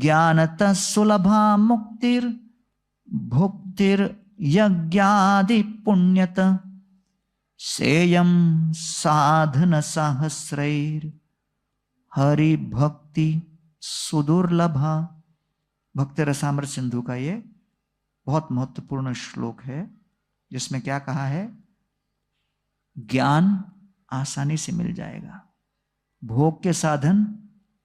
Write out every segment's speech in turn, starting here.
ज्ञानतः सुलभा मुक्तिर भुक्तिर यज्ञादि पुण्यत सेयम साधन सहस्रैर हरि भक्ति सुदुर्लभा। भक्ति रसामृत सिंधु का ये बहुत महत्वपूर्ण श्लोक है, जिसमें क्या कहा है? ज्ञान आसानी से मिल जाएगा, भोग के साधन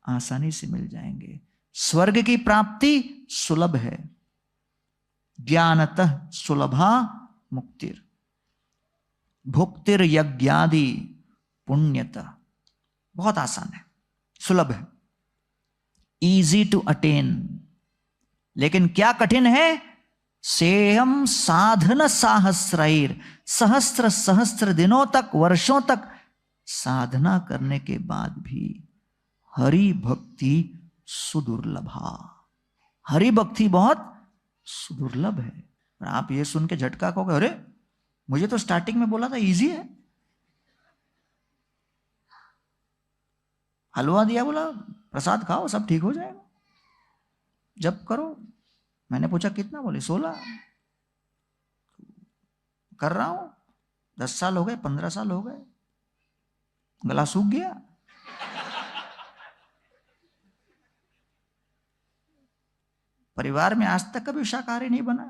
आसानी से मिल जाएंगे, स्वर्ग की प्राप्ति सुलभ है। ज्ञानतः सुलभा मुक्तिर भुक्तिर यज्ञादि पुण्यतः, बहुत आसान है, सुलभ है, इजी टू अटेन। लेकिन क्या कठिन है? सेयम साधन सहस्रैर, सहस्त्र सहस्त्र दिनों तक, वर्षों तक साधना करने के बाद भी हरि भक्ति सुदुर्लभा, हरि भक्ति बहुत सुदुर्लभ है। और आप ये सुन के झटका कहोगे, अरे मुझे तो स्टार्टिंग में बोला था इजी है, हलवा दिया, बोला प्रसाद खाओ सब ठीक हो जाएगा, जब करो। मैंने पूछा कितना? बोले 16। कर रहा हूं, 10 साल हो गए, 15 साल हो गए, गला सूख गया। परिवार में आज तक कभी शाकाहारी नहीं बना,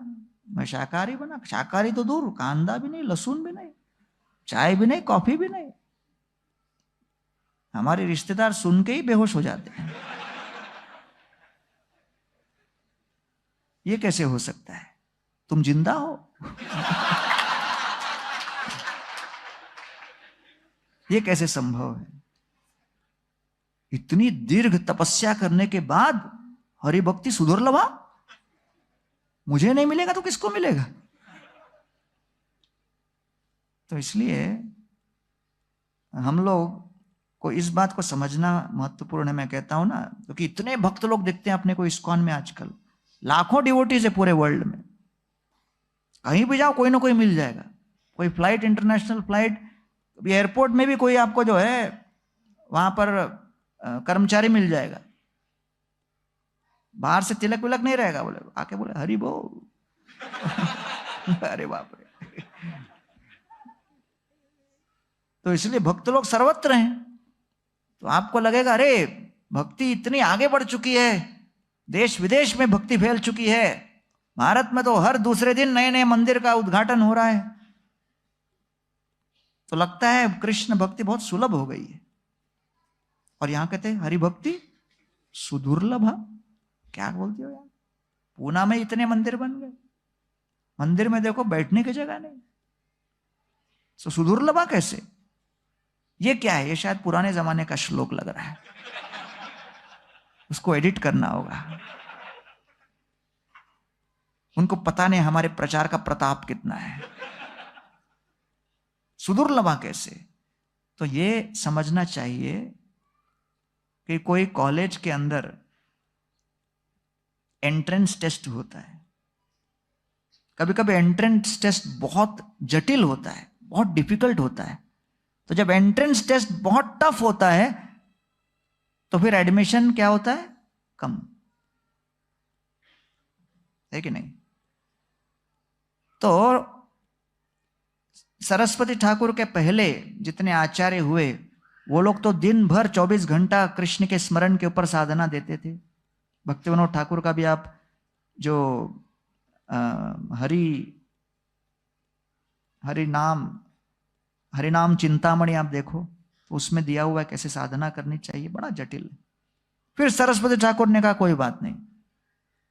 मैं शाकाहारी बना। शाकाहारी तो दूर, कांदा भी नहीं, लहसुन भी नहीं, चाय भी नहीं, कॉफी भी नहीं। हमारे रिश्तेदार सुन के ही बेहोश हो जाते हैं। ये कैसे हो सकता है? तुम जिंदा हो? ये कैसे संभव है? इतनी दीर्घ तपस्या करने के बाद हरि भक्ति सुदुर्लभा, मुझे नहीं मिलेगा तो किसको मिलेगा? तो इसलिए हम लोग को इस बात को समझना महत्वपूर्ण है। मैं कहता हूं ना, क्योंकि इतने भक्त लोग दिखते हैं अपने को इस्कॉन में आजकल, लाखों डिवोटीज है पूरे वर्ल्ड में। कहीं भी जाओ कोई ना कोई मिल जाएगा, कोई फ्लाइट, इंटरनेशनल फ्लाइट, अभी एयरपोर्ट में भी कोई आपको जो है वहां पर कर्मचारी मिल जाएगा, बाहर से तिलक विलक नहीं रहेगा, बोले आके बोले हरि बोल। अरे बाप रे। तो इसलिए भक्त लोग सर्वत्र हैं। तो आपको लगेगा अरे भक्ति इतनी आगे बढ़ चुकी है, देश विदेश में भक्ति फैल चुकी है, भारत में तो हर दूसरे दिन नए नए मंदिर का उद्घाटन हो रहा है, तो लगता है कृष्ण भक्ति बहुत सुलभ हो गई है। और यहां कहते हैं हरि भक्ति सुदुर्लभा। क्या बोलती हो यार? पूना में इतने मंदिर बन गए, मंदिर में देखो बैठने की जगह नहीं, तो सुदुर्लभा कैसे? ये क्या है? ये शायद पुराने जमाने का श्लोक लग रहा है, उसको एडिट करना होगा। उनको पता नहीं हमारे प्रचार का प्रताप कितना है। सुदुर्लभा कैसे? तो ये समझना चाहिए कि कोई कॉलेज के अंदर एंट्रेंस टेस्ट होता है, कभी कभी एंट्रेंस टेस्ट बहुत जटिल होता है, बहुत डिफिकल्ट होता है। तो जब एंट्रेंस टेस्ट बहुत टफ होता है तो फिर एडमिशन क्या होता है? कम है कि नहीं? तो सरस्वती ठाकुर के पहले जितने आचार्य हुए वो लोग तो दिन भर 24 घंटा कृष्ण के स्मरण के ऊपर साधना देते थे। भक्तिविनोद ठाकुर का भी आप जो हरि नाम चिंतामणि आप देखो तो उसमें दिया हुआ है कैसे साधना करनी चाहिए, बड़ा जटिल है। फिर सरस्वती ठाकुर ने कहा कोई बात नहीं,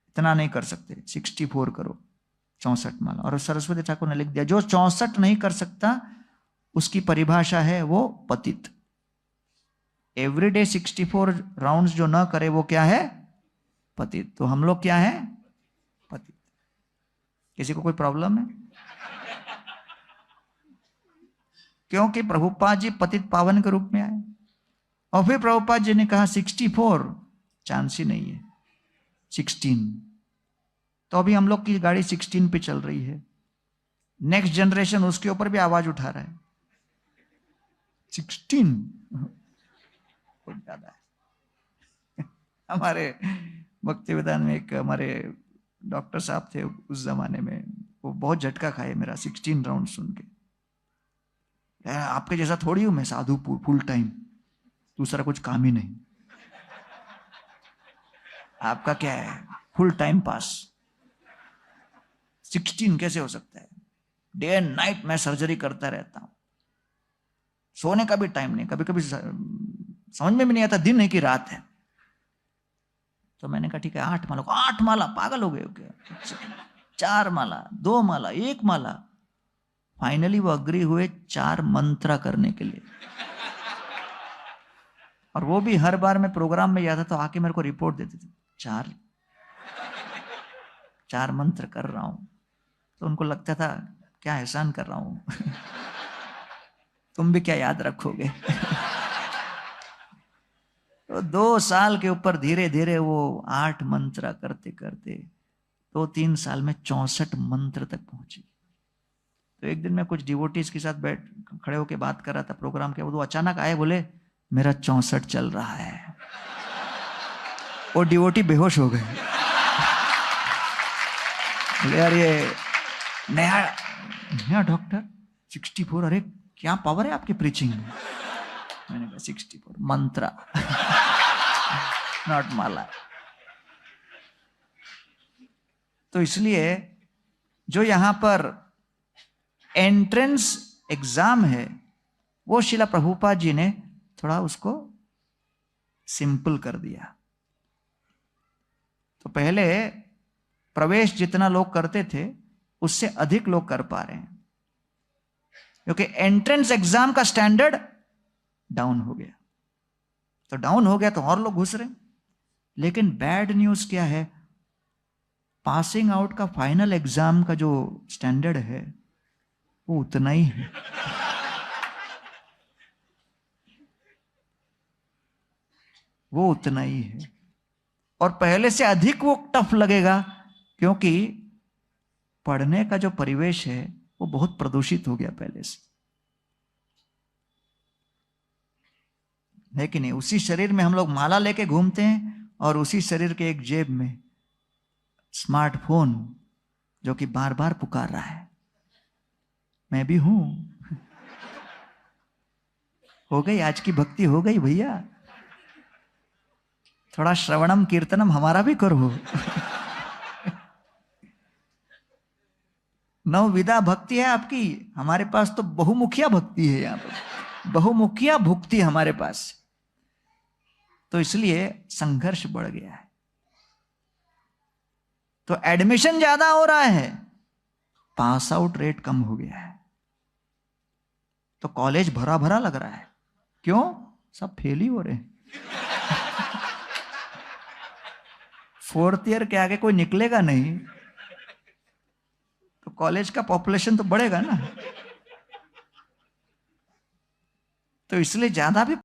इतना नहीं कर सकते, 64 करो, 64 माला। और सरस्वती ठाकुर ने लिख दिया जो 64 नहीं कर सकता उसकी परिभाषा है वो पतित। एवरीडे 64 राउंड्स जो ना करे वो क्या है? पतित। तो हम लोग क्या है? पतित। किसी को कोई प्रॉब्लम है? क्योंकि प्रभुपाद जी पतित पावन के रूप में आए और फिर प्रभुपाद जी ने कहा 64 चांस ही नहीं है, 16। तो अभी हम लोग की गाड़ी 16 पे चल रही है, नेक्स्ट जनरेशन उसके ऊपर भी आवाज उठा रहा है, 16 बहुत ज्यादा है। हमारे भक्ति वेदांत में एक हमारे डॉक्टर साहब थे उस जमाने में, वो बहुत झटका खाए मेरा 16 राउंड सुन के। आपके जैसा थोड़ी हूं मैं साधु फुल टाइम, दूसरा कुछ काम ही नहीं, आपका क्या है फुल टाइम पास। 16 कैसे हो सकता है? डे एंड नाइट मैं सर्जरी करता रहता हूं, सोने का भी टाइम नहीं, कभी कभी समझ में भी नहीं आता दिन है कि रात है। तो मैंने कहा ठीक है 8 माला। 8 माला पागल हो गए हो क्या? 4 माला, 2 माला, 1 माला। फाइनली वो अग्री हुए 4 मंत्र करने के लिए, और वो भी हर बार मैं प्रोग्राम में जाता तो आके मेरे को रिपोर्ट देते थे, 4 मंत्र कर रहा हूं। तो उनको लगता था क्या एहसान कर रहा हूं तुम भी क्या याद रखोगे तो 2 साल के ऊपर धीरे धीरे वो 8 मंत्र करते करते 2-3 साल में 64 मंत्र तक पहुंची। तो एक दिन मैं कुछ डिवोटीज के साथ खड़े होकर बात कर रहा था प्रोग्राम के, वो अचानक आए, बोले मेरा 64 चल रहा है। वो डिवोटी बेहोश हो गए। बोले यार ये नया डॉक्टर 64, अरे क्या पावर है आपकी प्रीचिंग में। मैंने कहा 64 मंत्र नॉट माला। तो इसलिए जो यहां पर एंट्रेंस एग्जाम है वो शिला प्रभुपाद जी ने थोड़ा उसको सिंपल कर दिया। तो पहले प्रवेश जितना लोग करते थे उससे अधिक लोग कर पा रहे हैं, क्योंकि एंट्रेंस एग्जाम का स्टैंडर्ड डाउन हो गया। तो डाउन हो गया तो और लोग घुस रहे। लेकिन बैड न्यूज क्या है, पासिंग आउट का फाइनल एग्जाम का जो स्टैंडर्ड है वो उतना ही है। वो उतना ही है, और पहले से अधिक वो टफ लगेगा, क्योंकि पढ़ने का जो परिवेश है वो बहुत प्रदूषित हो गया पहले से। है कि नहीं? उसी शरीर में हम लोग माला लेके घूमते हैं, और उसी शरीर के एक जेब में स्मार्टफोन जो कि बार बार पुकार रहा है, मैं भी हूं। हो गई आज की भक्ति, हो गई भैया, थोड़ा श्रवणम कीर्तनम हमारा भी करो। नवविधा भक्ति है आपकी, हमारे पास तो बहुमुखिया भक्ति है। यहां पर बहुमुखिया भुक्ति हमारे पास, तो इसलिए संघर्ष बढ़ गया है। तो एडमिशन ज्यादा हो रहा है, पास आउट रेट कम हो गया है। तो कॉलेज भरा भरा लग रहा है, क्यों? सब फेल ही हो रहे हैं। 4th ईयर के आगे कोई निकलेगा नहीं, तो कॉलेज का पॉपुलेशन तो बढ़ेगा ना। तो इसलिए ज्यादा भी